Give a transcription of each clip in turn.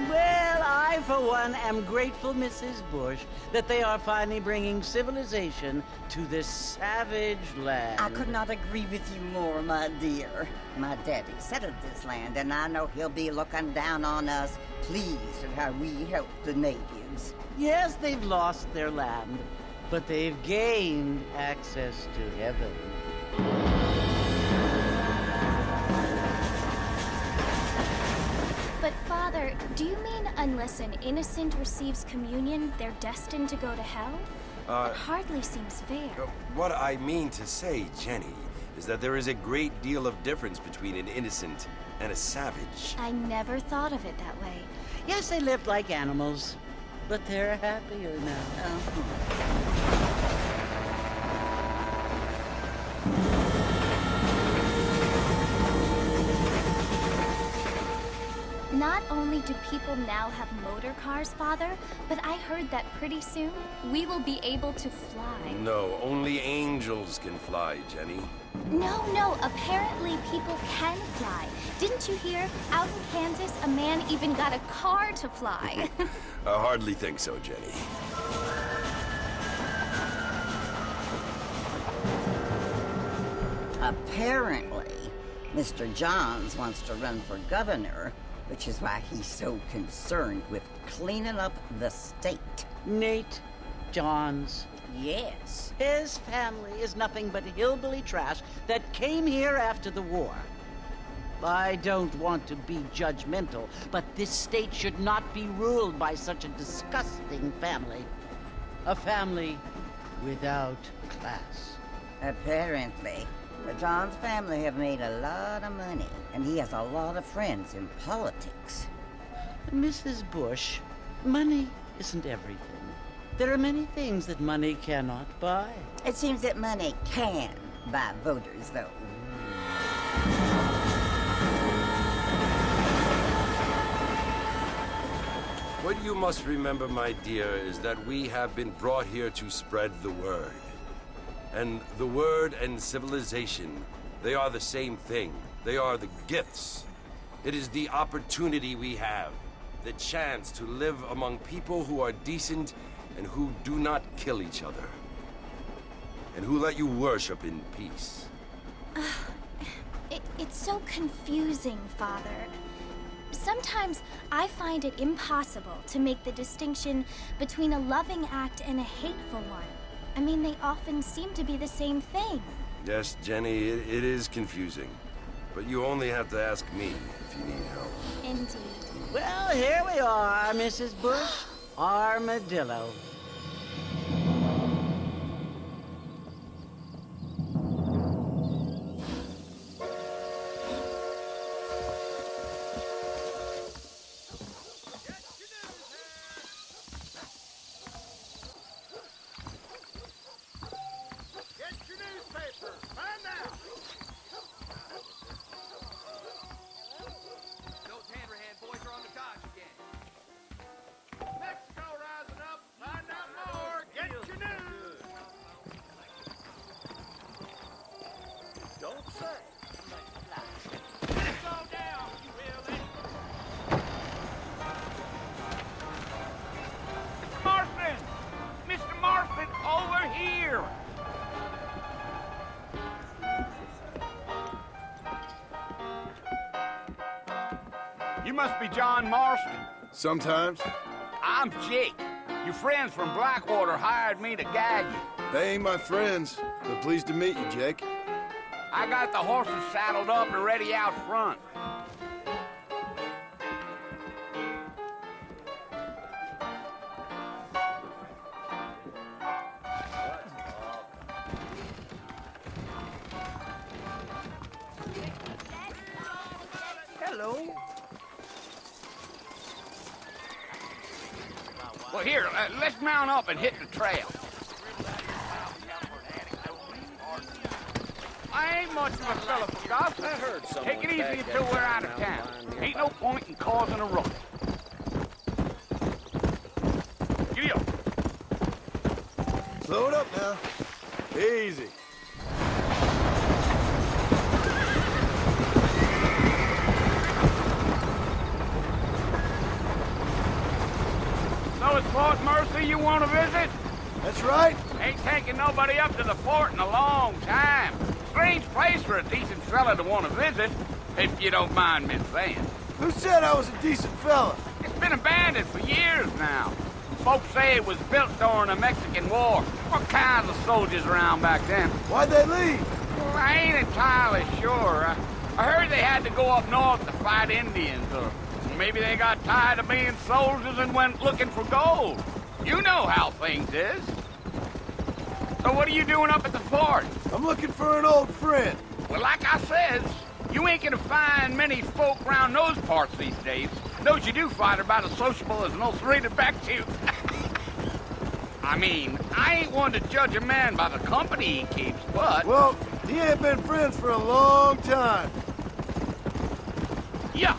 Well, I, for one, am grateful, Mrs. Bush, that they are finally bringing civilization to this savage land. I could not agree with you more, my dear. My daddy settled this land, and I know he'll be looking down on us, pleased at how we help the natives. Yes, they've lost their land, but they've gained access to heaven. But Father, do you mean unless an innocent receives communion, they're destined to go to hell? It hardly seems fair. What I mean to say, Jenny, is that there is a great deal of difference between an innocent and a savage. I never thought of it that way. Yes, they lived like animals, but they're happier now. Not only do people now have motor cars, Father, but I heard that pretty soon we will be able to fly. No, only angels can fly, Jenny. No, apparently people can fly. Didn't you hear? Out in Kansas, a man even got a car to fly. I hardly think so, Jenny. Apparently, Mr. Johns wants to run for governor, which is why he's so concerned with cleaning up the state. Nate Johns. Yes. His family is nothing but hillbilly trash that came here after the war. I don't want to be judgmental, but this state should not be ruled by such a disgusting family. A family without class. Apparently. The Johns family have made a lot of money, and he has a lot of friends in politics. Mrs. Bush, money isn't everything. There are many things that money cannot buy. It seems that money can buy voters, though. What you must remember, my dear, is that we have been brought here to spread the word. And the word and civilization, they are the same thing. They are the gifts. It is the opportunity we have, the chance to live among people who are decent and who do not kill each other, and who let you worship in peace. It's so confusing, Father. Sometimes I find it impossible to make the distinction between a loving act and a hateful one. I mean, they often seem to be the same thing. Yes, Jenny, it is confusing. But you only have to ask me if you need help. Indeed. Well, here we are, Mrs. Bush. Armadillo. You must be John Marston. Sometimes. I'm Jake. Your friends from Blackwater hired me to guide you. They ain't my friends, but pleased to meet you, Jake. I got the horses saddled up and ready out front. Hello. Well, here, let's mount up and hit the trail. I ain't much of a fella for gossip. I heard someone Take it easy back until there we're out of down the town. line nearby. Ain't no point in causing a ruckus. Giddy up. Slow it up now. Easy. know it's Fort Mercy you want to visit? That's right. Ain't taking nobody up to the fort in a long time. Strange place for a decent fella to want to visit, if you don't mind me saying. Who said I was a decent fella? It's been abandoned for years now. Folks say it was built during the Mexican War. What kinds of soldiers around back then? Why'd they leave? Well, I ain't entirely sure. I heard they had to go up north to fight Indians, or maybe they got tired of being soldiers and went looking for gold. You know how things is. So what are you doing up at the fort? I'm looking for an old friend. Well, like I says, you ain't gonna find many folk around those parts these days. Those you do find are about as sociable as an old serrated back tooth. I mean, I ain't one to judge a man by the company he keeps, but... Well, he ain't been friends for a long time. Yeah.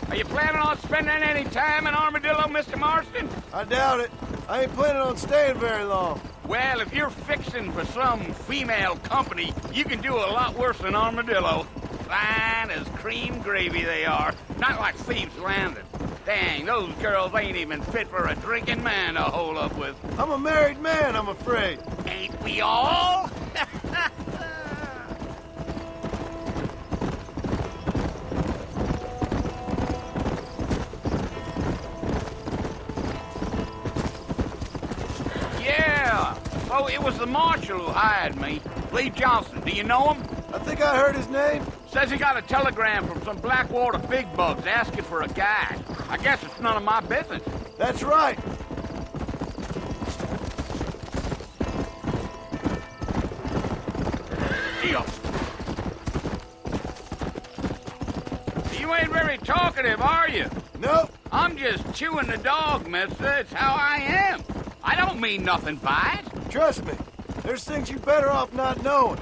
Are you planning on spending any time in Armadillo, Mr. Marston? I doubt it. I ain't planning on staying very long. Well, if you're fixing for some female company, you can do a lot worse than Armadillo. Fine as cream gravy they are. Not like Thieves Landing. Dang, those girls ain't even fit for a drinking man to hold up with. I'm a married man, I'm afraid. Ain't we all? Yeah, so it was the marshal who hired me. Lee Johnson, do you know him? I think I heard his name. Says he got a telegram from some Blackwater big bugs asking for a guide. I guess it's none of my business. That's right. Deal. You ain't very talkative, are you? Nope. I'm just chewing the dog, mister. It's how I am. I don't mean nothing by it. Trust me. There's things you're better off not knowing.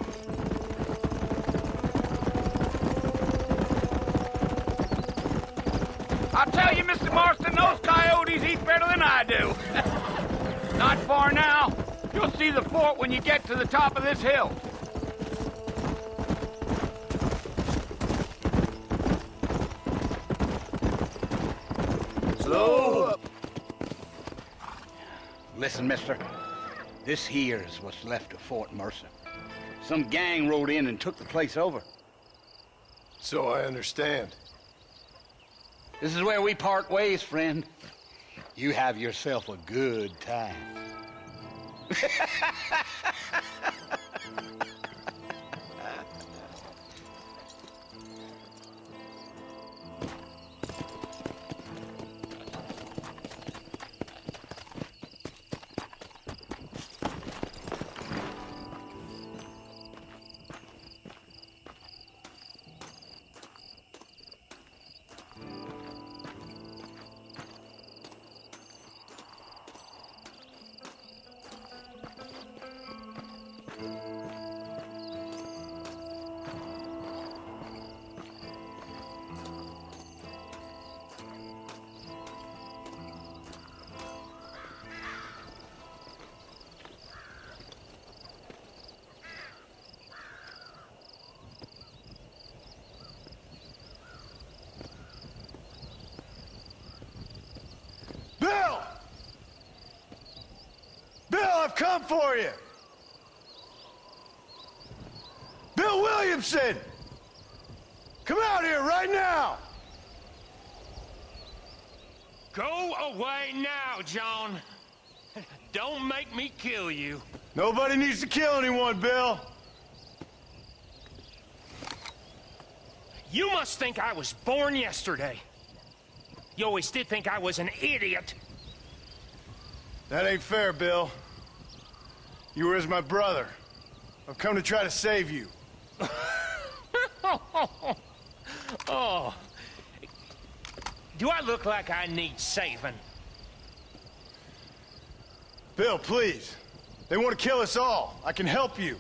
I'll tell you, Mr. Marston, those coyotes eat better than I do. Not far now. You'll see the fort when you get to the top of this hill. Slow up. Listen, mister. This here is what's left of Fort Mercer. Some gang rode in and took the place over. So I understand. This is where we part ways, friend. You have yourself a good time. Bill! Bill, I've come for you! Bill Williamson! Come out here right now! Go away now, John. Don't make me kill you. Nobody needs to kill anyone, Bill. You must think I was born yesterday. You always did think I was an idiot. That ain't fair, Bill. You were as my brother. I've come to try to save you. Oh. Do I look like I need saving? Bill, please. They want to kill us all. I can help you.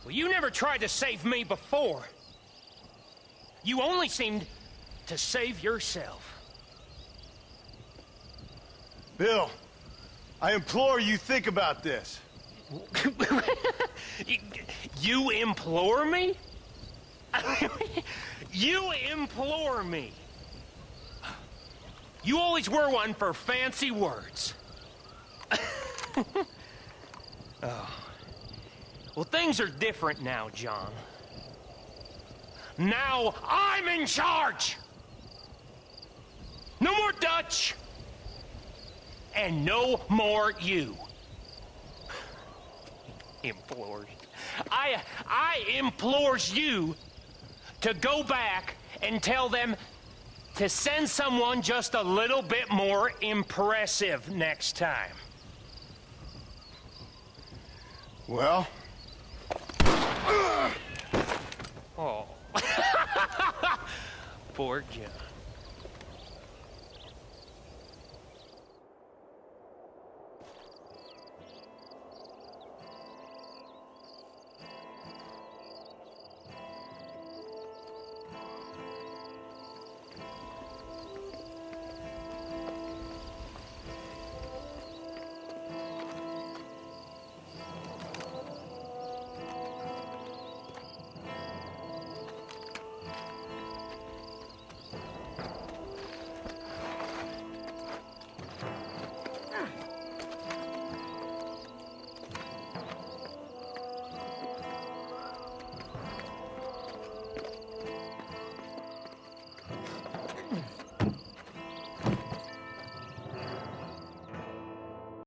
Well, you never tried to save me before. You only seemed to save yourself. Bill, I implore you think about this. You implore me? You implore me? You always were one for fancy words. Oh. Well, things are different now, John. Now I'm in charge! No more Dutch! And no more you. Implores. I implores you to go back and tell them to send someone just a little bit more impressive next time. Well? Oh. Poor John.